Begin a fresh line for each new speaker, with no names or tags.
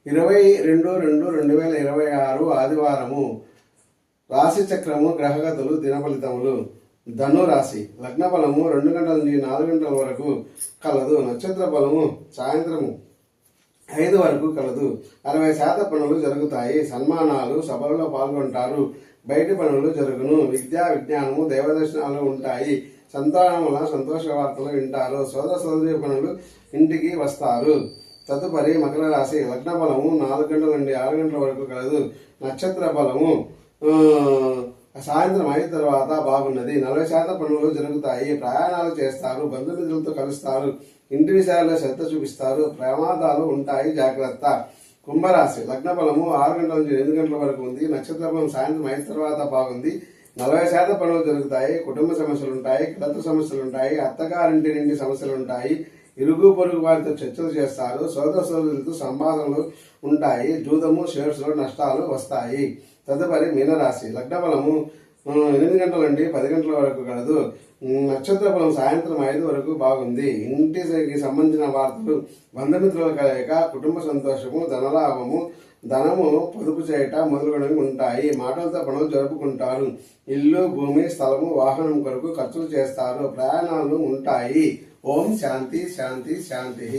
22/2/2026 ఆదివారము. రాశి చక్రము, గ్రహగతులు, దినఫలితములు. ధను రాశి. లగ్న బలము 2 గంటల నుంచి 4 గంటల వరకు కలదు. నక్షత్ర బలము సాయంత్రము 5 వరకు కలదు. 60% పనులు జరుగుతాయి. సన్మానాలు, సభలలో పాల్గొంటారు. బయటి పనులు జరుగును. విద్యా విజ్ఞానము, దైవదర్శనాలు ఉంటాయి. సంతానం వల్ల సంతోష వార్తలు వింటారు. సోదరి పనులు ఇంటికి వస్తారు. తదుపరి మకర రాశి. లగ్న బలము 4 గంటల నుండి 6 గంటల వరకు కలదు. నక్షత్ర బలము సాయంత్రం 5 తర్వాత బాగున్నది. 40% పనులు జరుగుతాయి. ప్రయాణాలు చేస్తారు. బంధుమిత్రులతో కలుస్తారు. ఇంటి విషయాల్లో శ్రద్ధ చూపిస్తారు. ప్రమాదాలు ఉంటాయి, జాగ్రత్త. కుంభరాశి. లగ్న బలము 6 గంటల నుంచి 8 గంటల వరకు ఉంది. నక్షత్ర బలం సాయంత్రం 5 తర్వాత బాగుంది. 40% పనులు జరుగుతాయి. కుటుంబ సమస్యలు ఉంటాయి. కలత సమస్యలు ఉంటాయి. అత్తగారింటి నుండి సమస్యలు ఉంటాయి. ఇరుగు పొరుగు వారితో చర్చలు చేస్తారు. సోదరులతో సంభాషణలు ఉంటాయి. జూదము, షేర్స్ లో నష్టాలు వస్తాయి. తదుపరి మీనరాశి. లగ్న బలము 8 గంటల నుండి 10 గంటల వరకు కలదు. నక్షత్ర బలం సాయంత్రం 5 వరకు బాగుంది. ఇంటికి సంబంధించిన వార్తలు, బంధుమిత్రుల కలయిక, కుటుంబ సంతోషము, ధనలాభము, ధనము పొదుపు చేయట మొదలుగునవి ఉంటాయి. మాటలతో పనులు జరుపుకుంటారు. ఇల్లు, భూమి, స్థలము, వాహనం కొరకు ఖర్చులు చేస్తారు. ప్రయాణాలు ఉంటాయి. ఓం శాంతి శాంతి శాంతి.